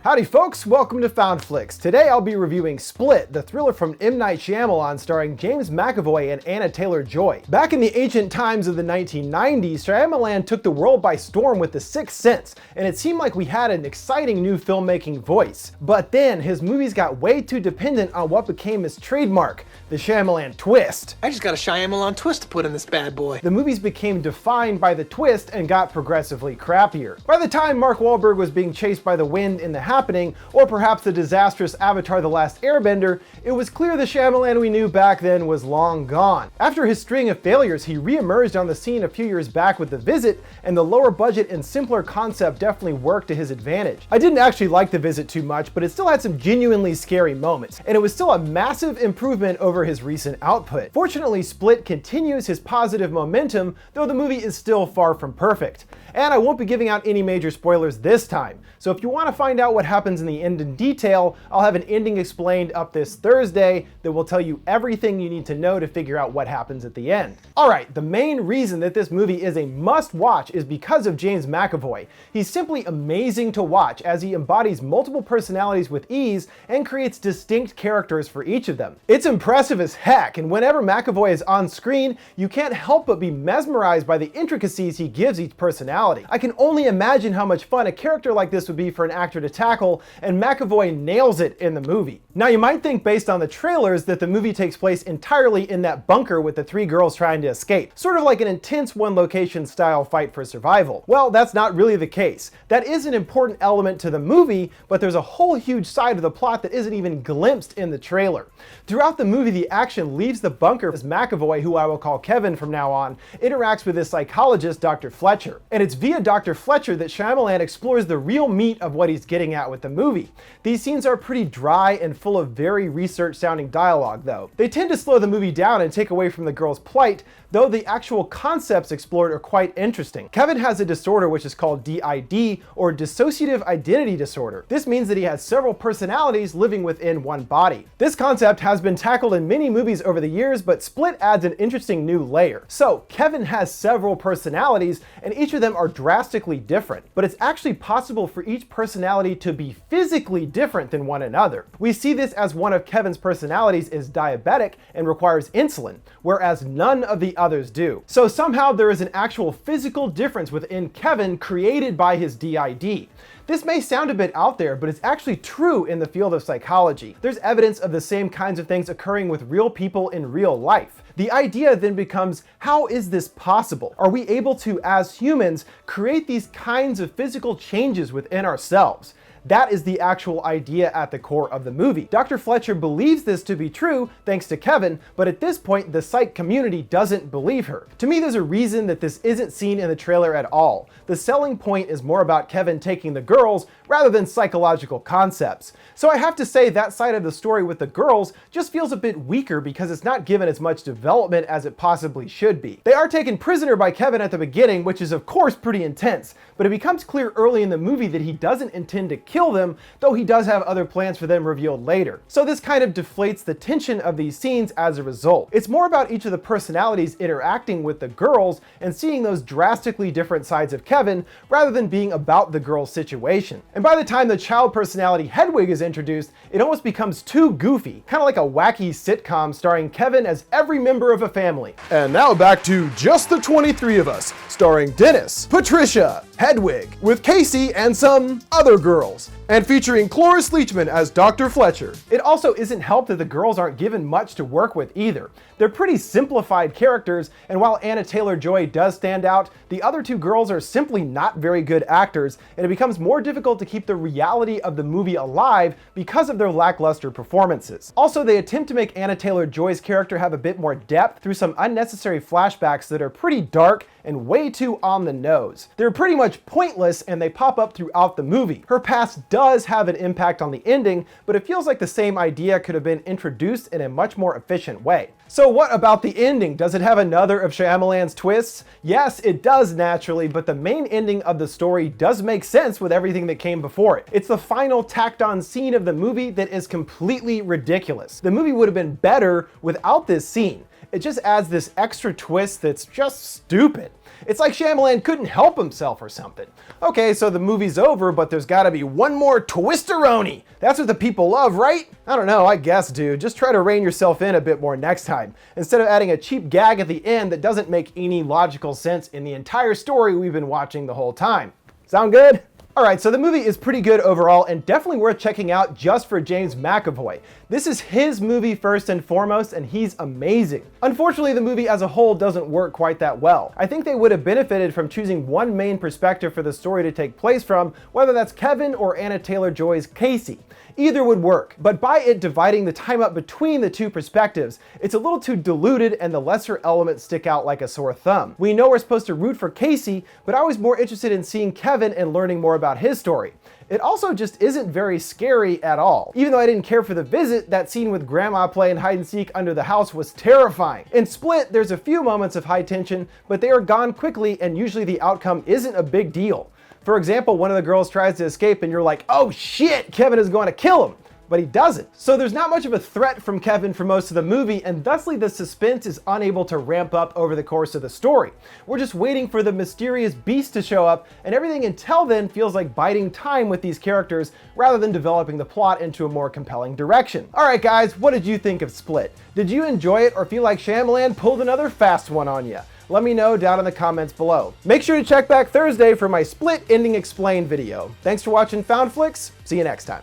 Howdy folks, welcome to Found Flicks. Today I'll be reviewing Split, the thriller from M. Night Shyamalan starring James McAvoy and Anna Taylor-Joy. Back in the ancient times of the 1990s, Shyamalan took the world by storm with The Sixth Sense, and it seemed like we had an exciting new filmmaking voice. But then his movies got way too dependent on what became his trademark, the Shyamalan Twist. I just got a Shyamalan Twist to put in this bad boy. The movies became defined by the twist and got progressively crappier. By the time Mark Wahlberg was being chased by the wind in The Happening, or perhaps the disastrous Avatar: The Last Airbender, it was clear the Shyamalan we knew back then was long gone. After his string of failures, he re-emerged on the scene a few years back with The Visit, and the lower budget and simpler concept definitely worked to his advantage. I didn't actually like The Visit too much, but it still had some genuinely scary moments, and it was still a massive improvement over his recent output. Fortunately, Split continues his positive momentum, though the movie is still far from perfect. And I won't be giving out any major spoilers this time, so if you want to find out what happens in the end in detail, I'll have an ending explained up this Thursday that will tell you everything you need to know to figure out what happens at the end. Alright, the main reason that this movie is a must-watch is because of James McAvoy. He's simply amazing to watch as he embodies multiple personalities with ease and creates distinct characters for each of them. It's impressive as heck, and whenever McAvoy is on screen, you can't help but be mesmerized by the intricacies he gives each personality. I can only imagine how much fun a character like this would be for an actor to tackle, and McAvoy nails it in the movie. Now you might think based on the trailers that the movie takes place entirely in that bunker with the three girls trying to escape, sort of like an intense one-location style fight for survival. Well, that's not really the case. That is an important element to the movie, but there's a whole huge side of the plot that isn't even glimpsed in the trailer. Throughout the movie, the action leaves the bunker as McAvoy, who I will call Kevin from now on, interacts with his psychologist, Dr. Fletcher. And it's via Dr. Fletcher that Shyamalan explores the real meat of what he's getting at with the movie. These scenes are pretty dry and full of very research-sounding dialogue, though. They tend to slow the movie down and take away from the girl's plight, though the actual concepts explored are quite interesting. Kevin has a disorder which is called DID, or Dissociative Identity Disorder. This means that he has several personalities living within one body. This concept has been tackled in many movies over the years, but Split adds an interesting new layer. So, Kevin has several personalities, and each of them are drastically different, but it's actually possible for each personality to be physically different than one another. We see this as one of Kevin's personalities is diabetic and requires insulin, whereas none of the others do. So somehow there is an actual physical difference within Kevin created by his DID. This may sound a bit out there, but it's actually true in the field of psychology. There's evidence of the same kinds of things occurring with real people in real life. The idea then becomes, how is this possible? Are we able to, as humans, create these kinds of physical changes within ourselves? That is the actual idea at the core of the movie. Dr. Fletcher believes this to be true thanks to Kevin, but at this point the psych community doesn't believe her. To me, there's a reason that this isn't seen in the trailer at all. The selling point is more about Kevin taking the girls rather than psychological concepts. So I have to say that side of the story with the girls just feels a bit weaker because it's not given as much development as it possibly should be. They are taken prisoner by Kevin at the beginning, which is of course pretty intense, but it becomes clear early in the movie that he doesn't intend to kill them, though he does have other plans for them revealed later. So this kind of deflates the tension of these scenes as a result. It's more about each of the personalities interacting with the girls and seeing those drastically different sides of Kevin rather than being about the girl's situation. And by the time the child personality Hedwig is introduced, it almost becomes too goofy, kind of like a wacky sitcom starring Kevin as every member of a family. And now back to Just the 23 of Us, starring Dennis, Patricia, Hedwig, with Casey and some other girls, and featuring Cloris Leachman as Dr. Fletcher. It also isn't helped that the girls aren't given much to work with either. They're pretty simplified characters, and while Anna Taylor-Joy does stand out, the other two girls are simply not very good actors, and it becomes more difficult to keep the reality of the movie alive because of their lackluster performances. Also, they attempt to make Anna Taylor-Joy's character have a bit more depth through some unnecessary flashbacks that are pretty dark and way too on the nose. They're pretty much pointless and they pop up throughout the movie. Her past does have an impact on the ending, but it feels like the same idea could have been introduced in a much more efficient way. So what about the ending? Does it have another of Shyamalan's twists? Yes, it does naturally, but the main ending of the story does make sense with everything that came before it. It's the final tacked on scene of the movie that is completely ridiculous. The movie would have been better without this scene. It just adds this extra twist that's just stupid. It's like Shyamalan couldn't help himself or something. Okay, so the movie's over, but there's gotta be one more twisteroni. That's what the people love, right? I don't know, I guess, dude. Just try to rein yourself in a bit more next time, instead of adding a cheap gag at the end that doesn't make any logical sense in the entire story we've been watching the whole time. Sound good? Alright, so the movie is pretty good overall and definitely worth checking out just for James McAvoy. This is his movie first and foremost, and he's amazing. Unfortunately, the movie as a whole doesn't work quite that well. I think they would have benefited from choosing one main perspective for the story to take place from, whether that's Kevin or Anna Taylor-Joy's Casey. Either would work, but by it dividing the time up between the two perspectives, it's a little too diluted and the lesser elements stick out like a sore thumb. We know we're supposed to root for Casey, but I was more interested in seeing Kevin and learning more about his story. It also just isn't very scary at all. Even though I didn't care for the visit, that scene with Grandma playing hide and seek under the house was terrifying. In Split, there's a few moments of high tension, but they are gone quickly and usually the outcome isn't a big deal. For example, one of the girls tries to escape and you're like, oh shit, Kevin is going to kill him. But he doesn't. So there's not much of a threat from Kevin for most of the movie, and thusly the suspense is unable to ramp up over the course of the story. We're just waiting for the mysterious beast to show up, and everything until then feels like biding time with these characters rather than developing the plot into a more compelling direction. Alright guys, what did you think of Split? Did you enjoy it or feel like Shyamalan pulled another fast one on you? Let me know down in the comments below. Make sure to check back Thursday for my Split Ending Explained video. Thanks for watching Found Flicks. See you next time.